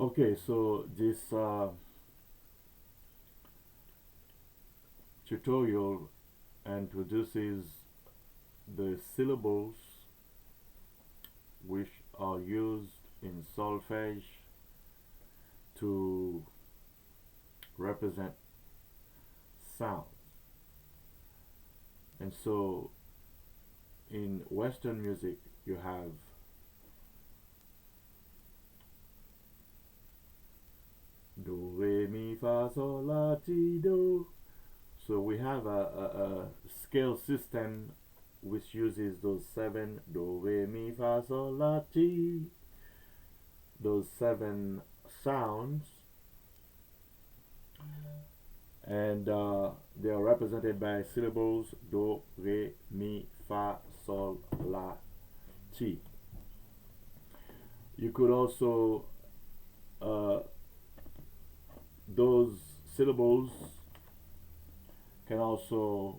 Okay, so this tutorial introduces the syllables which are used in solfege to represent sounds. And so in Western music, you have do, re, mi, fa, sol, la, ti, do. So we have a scale system which uses those seven do, re, mi, fa, sol, la, ti, those seven sounds, and they are represented by syllables do, re, mi, fa, sol, la, ti. You could also uh, those syllables can also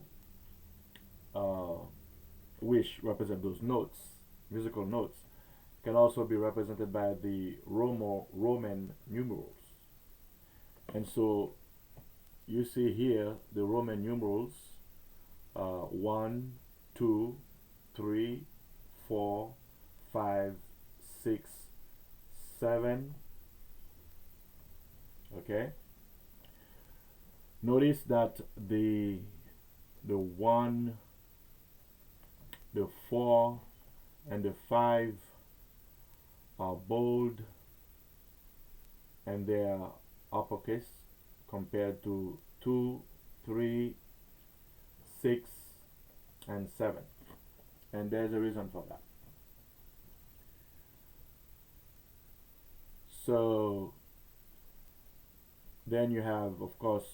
which represent those notes, musical notes, can also be represented by the Roman numerals. And so you see here the Roman numerals 1, 2, 3, 4, 5, 6, 7. Okay. Notice that the 1, the 4, and the 5 are bold and they are uppercase compared to 2, 3, 6, and 7. And there's a reason for that. So then you have, of course,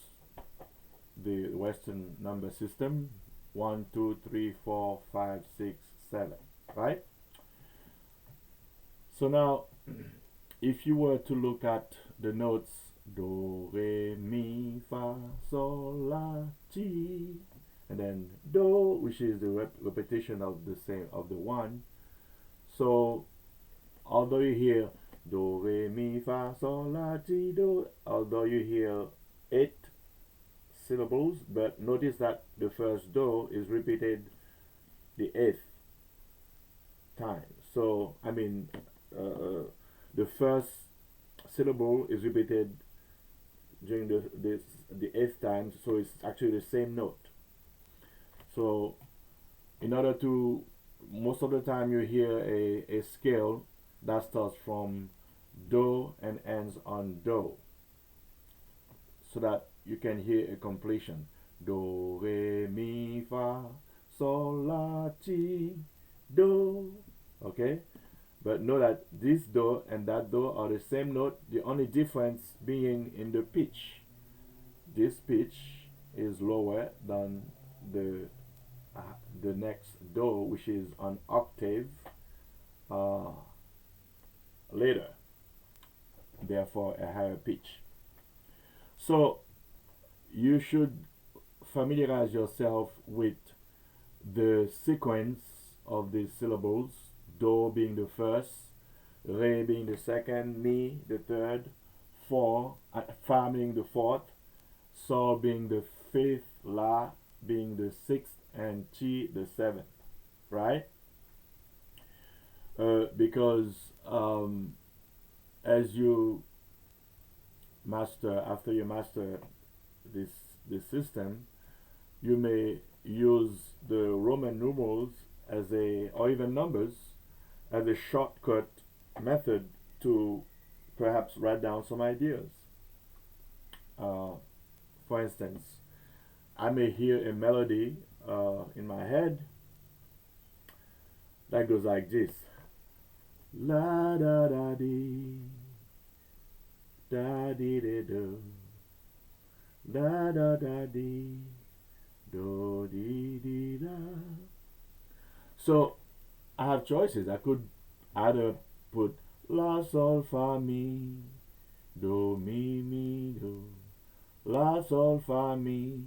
the Western number system 1, 2, 3, 4, 5, 6, 7, right? So now, if you were to look at the notes do, re, mi, fa, sol, la, ti, and then do, which is the repetition of the same of the one. So although you hear do, re, mi, fa, sol, la, ti, do, although you hear 8 syllables, but notice that the first do is repeated the 8th time. So I mean the first syllable is repeated during the 8th time, so it's actually the same note. So in order to, most of the time you hear a scale that starts from do and ends on do, so that you can hear a completion. Do, re, mi, fa, sol, la, ti, do. Okay? But know that this do and that do are the same note, the only difference being in the pitch. This pitch is lower than the next do, which is an octave later, therefore a higher pitch. So you should familiarize yourself with the sequence of these syllables, do being the first, re being the second, mi the third, fa being the fourth, sol being the fifth, la being the sixth, and ti the seventh, right? Because as you master, after you master this system, you may use the Roman numerals as a, or even numbers, as a shortcut method to perhaps write down some ideas. For instance, I may hear a melody in my head that goes like this: la da da dee, da dee dee do, da da da dee, do dee dee da. So I have choices. I could either put la sol fa mi, do mi mi do, la sol fa mi,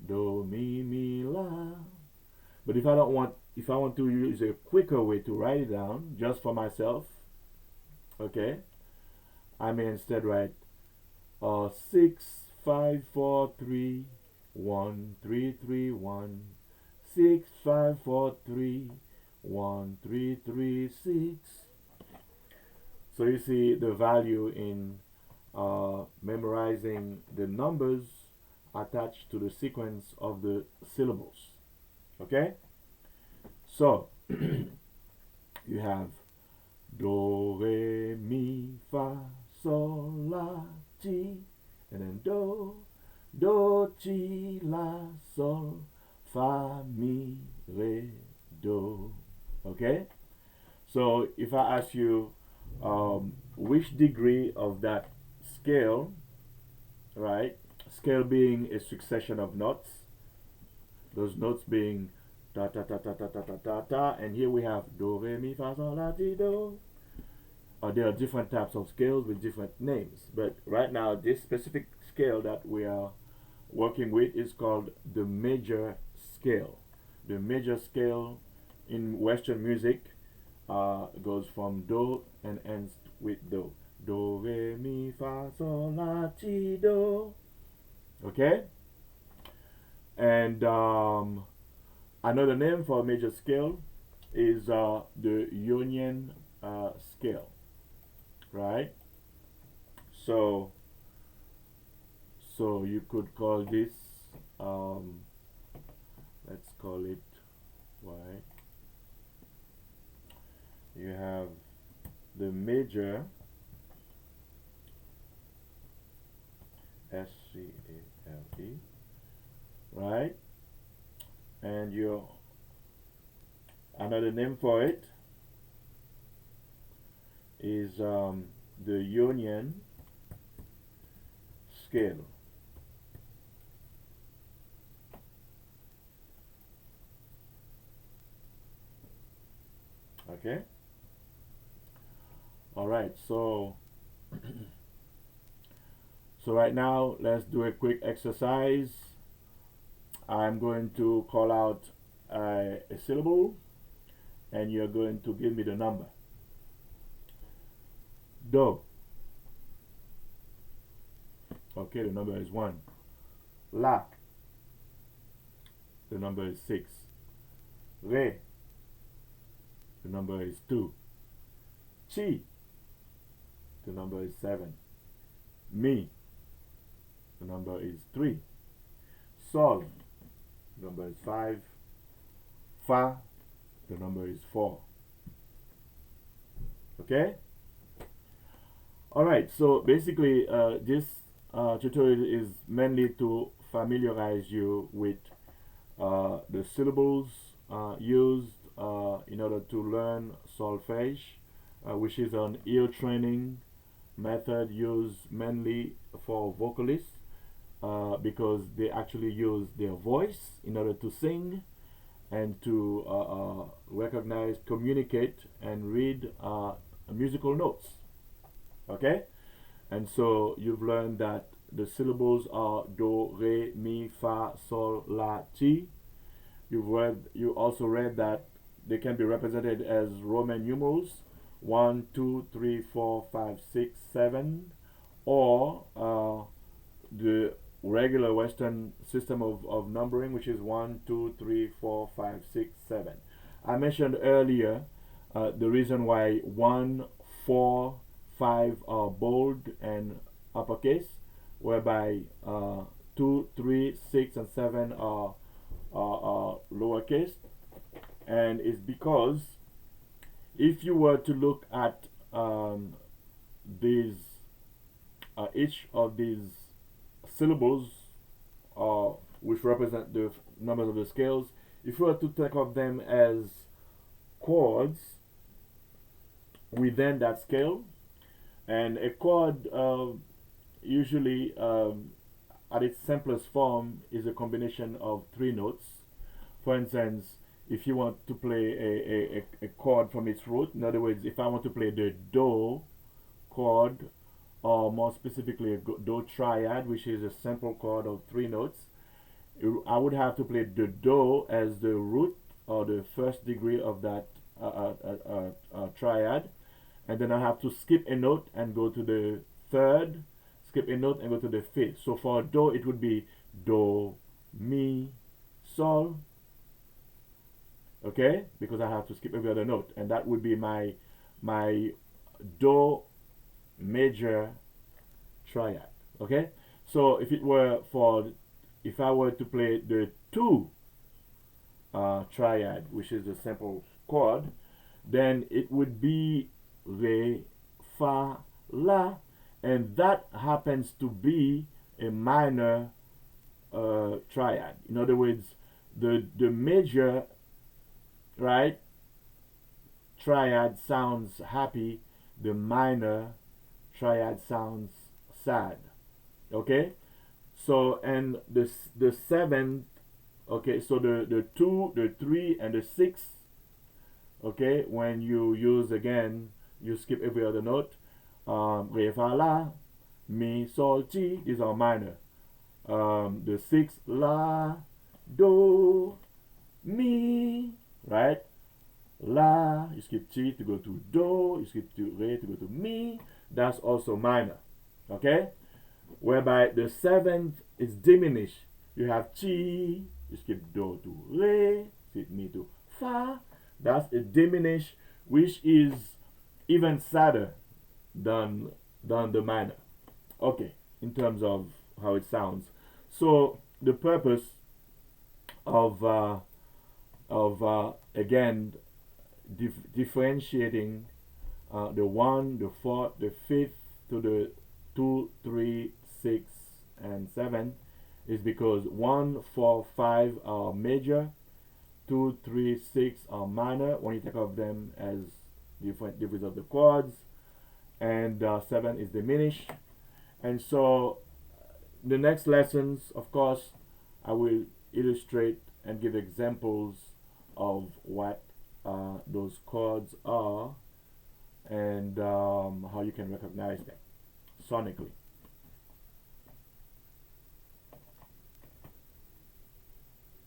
do mi mi la. But if I want to use a quicker way to write it down just for myself, okay, I may instead write 6 5 4 3 1 3 3 1 6 5 4 3 1 3 3 6. So you see the value in memorizing the numbers attached to the sequence of the syllables. Okay? So you have do, re, mi, fa, sol, la, ti, and then do, ti, la, sol, fa, mi, re, do. Okay? So if I ask you which degree of that scale, right? Scale being a succession of notes, those notes being ta ta ta ta ta ta ta ta ta, and here we have do, re, mi, fa, sol, la, ti, do. There are different types of scales with different names, but right now this specific scale that we are working with is called the major scale. The major scale in Western music goes from do and ends with do. Do, re, mi, fa, sol, la, ti, do. Okay? And another name for a major scale is the union scale, right? So you could call this, let's call it, right? You have the major, SCALE, right? And your another name for it is the union scale. Okay? All right, so right now let's do a quick exercise. I'm going to call out a syllable and you're going to give me the number. Do. Okay, the number is 1. La. The number is 6. Re. The number is 2. Chi. The number is 7. Mi. The number is 3. Sol. The number is 5. Fa. The number is 4. Okay? Alright, so basically this tutorial is mainly to familiarize you with the syllables used in order to learn solfege, which is an ear training method used mainly for vocalists because they actually use their voice in order to sing and to recognize, communicate, and read musical notes. Okay? And so you've learned that the syllables are do, re, mi, fa, sol, la, ti. You also read that they can be represented as Roman numerals 1, 2, 3, 4, 5, 6, 7, or the regular Western system of numbering, which is 1, 2, 3, 4, 5, 6, 7. I mentioned earlier the reason why 1, 4, 5 are bold and uppercase, whereby 2, 3, 6, and 7 are lowercase, and it's because if you were to look at these each of these syllables which represent the numbers of the scales, if you were to think of them as chords within that scale, and a chord usually at its simplest form is a combination of 3 notes. For instance, if you want to play a chord from its root, in other words, if I want to play the do chord, or more specifically a do triad, which is a simple chord of 3 notes, I would have to play the do as the root or the first degree of that triad, and then I have to skip a note and go to the third, skip a note and go to the fifth. So for do, it would be do, mi, sol. Okay, because I have to skip every other note, and that would be my do major triad. Okay, so if I were to play the two triad, which is the simple chord, then it would be re, fa, la, and that happens to be a minor triad. In other words, the major, right, triad sounds happy, the minor triad sounds sad. Okay, so and the seventh, okay, so the 2, the 3, and the 6, okay, when you use, again, you skip every other note. Re, fa, la, mi, sol, ti, these are minor. The 6, la, do, mi, right? La, you skip ti to go to do, you skip to re to go to mi, that's also minor. Okay, whereby the seventh is diminished. You have chi, you skip do to re, skip mi to fa, that's a diminished, which is even sadder than the minor. Okay, in terms of how it sounds. So the purpose of again differentiating the 1, the 4, the 5th to the 2, 3, 6, and 7 is because 1, 4, 5 are major, 2, 3, 6 are minor when you think of them as different degrees of the chords, and 7 is diminished. And so the next lessons, of course, I will illustrate and give examples of what those chords are, and how you can recognize them sonically.